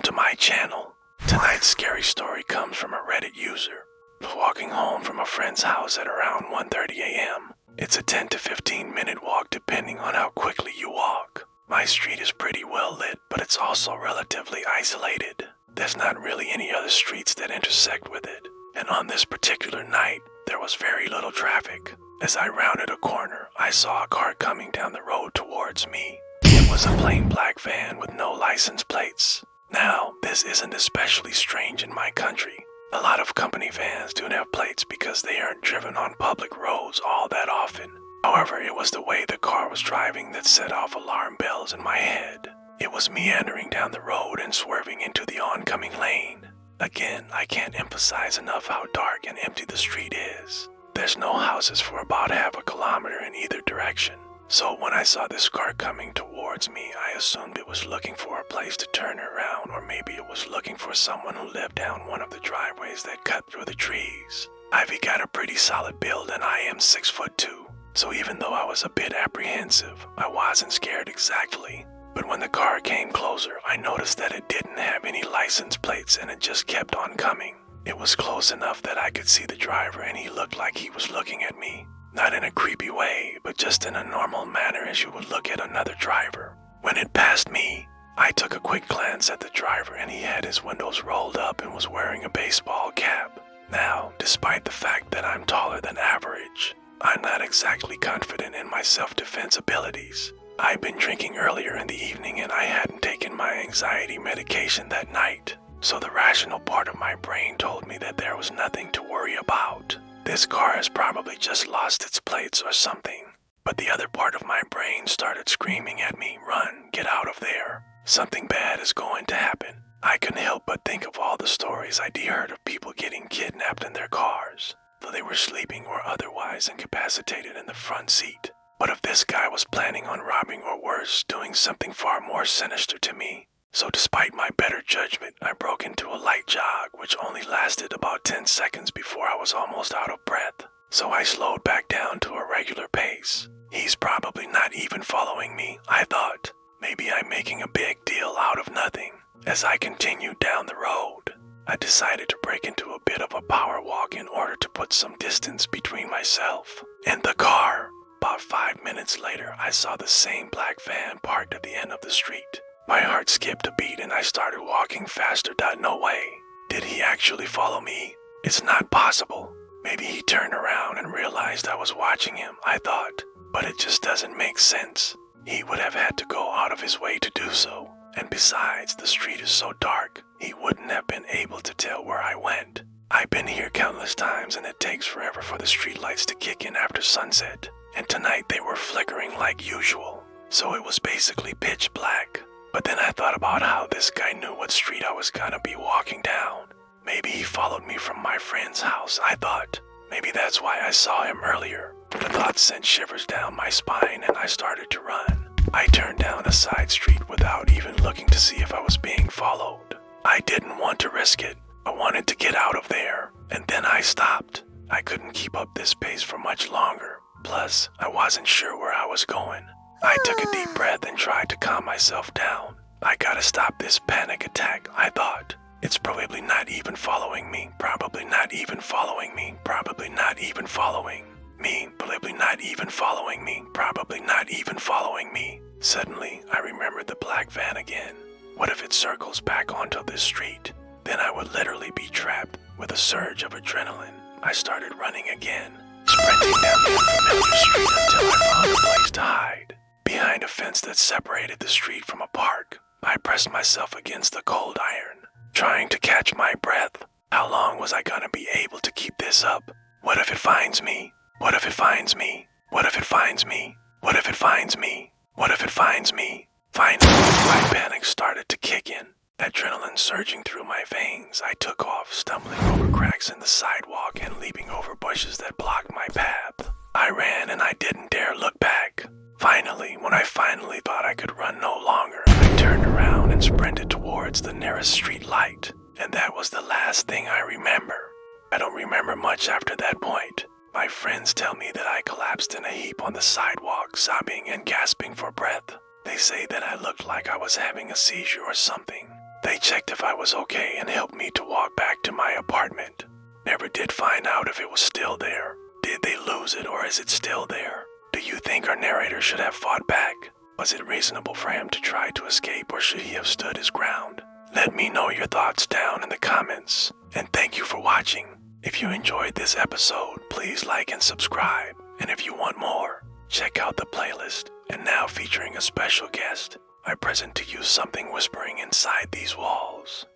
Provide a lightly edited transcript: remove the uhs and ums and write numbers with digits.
to my channel. Tonight's scary story comes from a Reddit user. Walking home from a friend's house at around 1:30 a.m. It's a 10 to 15 minute walk depending on how quickly you walk. My street is pretty well lit, but it's also relatively isolated. There's not really any other streets that intersect with it. And on this particular night, there was very little traffic. As I rounded a corner, I saw a car coming down the road towards me. It was a plain black van with no license plates. Now, this isn't especially strange in my country. A lot of company vans don't have plates because they aren't driven on public roads all that often. However, it was the way the car was driving that set off alarm bells in my head. It was meandering down the road and swerving into the oncoming lane. Again, I can't emphasize enough how dark and empty the street is. There's no houses for about half a kilometer in either direction. So when I saw this car coming towards me, I assumed it was looking for a place to turn around, or maybe it was looking for someone who lived down one of the driveways that cut through the trees. Ivy got a pretty solid build and I am 6'2", so even though I was a bit apprehensive, I wasn't scared exactly. But when the car came closer, I noticed that it didn't have any license plates and it just kept on coming. It was close enough that I could see the driver and he looked like he was looking at me. Not in a creepy way, but just in a normal manner as you would look at another driver. When it passed me, I took a quick glance at the driver and he had his windows rolled up and was wearing a baseball cap. Now, despite the fact that I'm taller than average, I'm not exactly confident in my self-defense abilities. I'd been drinking earlier in the evening and I hadn't taken my anxiety medication that night, so the rational part of my brain told me that there was nothing to worry about. This car has probably just lost its plates or something. But the other part of my brain started screaming at me, "Run, get out of there. Something bad is going to happen." I couldn't help but think of all the stories I'd heard of people getting kidnapped in their cars, though they were sleeping or otherwise incapacitated in the front seat. What if this guy was planning on robbing or worse, doing something far more sinister to me? So despite my better judgment, I broke into a light jog, which only lasted about 10 seconds before I was almost out of breath. So I slowed back down to a regular pace. He's probably not even following me, I thought. Maybe I'm making a big deal out of nothing. As I continued down the road, I decided to break into a bit of a power walk in order to put some distance between myself and the car. About 5 minutes later, I saw the same black van parked at the end of the street. My heart skipped a beat and I started walking faster. No way. Did he actually follow me? It's not possible. Maybe he turned around and realized I was watching him, I thought. But it just doesn't make sense. He would have had to go out of his way to do so. And besides, the street is so dark, he wouldn't have been able to tell where I went. I've been here countless times and it takes forever for the streetlights to kick in after sunset. And tonight they were flickering like usual. So it was basically pitch black. But then I thought about how this guy knew what street I was gonna be walking down. Maybe he followed me from my friend's house, I thought. Maybe that's why I saw him earlier. The thought sent shivers down my spine and I started to run. I turned down a side street without even looking to see if I was being followed. I didn't want to risk it. I wanted to get out of there. And then I stopped. I couldn't keep up this pace for much longer. Plus, I wasn't sure where I was going. I took a deep breath and tried to calm myself down. I gotta stop this panic attack, I thought. It's probably not even following me. Probably not even following me. Probably not even following me. Probably not even following me. Probably not even following me. Suddenly, I remembered the black van again. What if it circles back onto this street? Then I would literally be trapped. With a surge of adrenaline, I started running again, sprinting down the unfamiliar street until I found a place to hide. Behind a fence that separated the street from a park, I pressed myself against the cold iron, trying to catch my breath. How long was I gonna be able to keep this up? What if it finds me? What if it finds me? What if it finds me? What if it finds me? What if it finds me? Finally, my panic started to kick in. Adrenaline surging through my veins, I took off, stumbling over cracks in the sidewalk and leaping over bushes that blocked my path. I ran and I didn't dare look back. Finally, when I finally thought I could run no longer, I turned around and sprinted towards the nearest street light. And that was the last thing I remember. I don't remember much after that point. My friends tell me that I collapsed in a heap on the sidewalk, sobbing and gasping for breath. They say that I looked like I was having a seizure or something. They checked if I was okay and helped me to walk back to my apartment. Never did find out if it was still there. Did they lose it or is it still there? Do you think our narrator should have fought back? Was it reasonable for him to try to escape or should he have stood his ground? Let me know your thoughts down in the comments. And thank you for watching. If you enjoyed this episode, please like and subscribe. And if you want more, check out the playlist. And now featuring a special guest, I present to you something whispering inside these walls.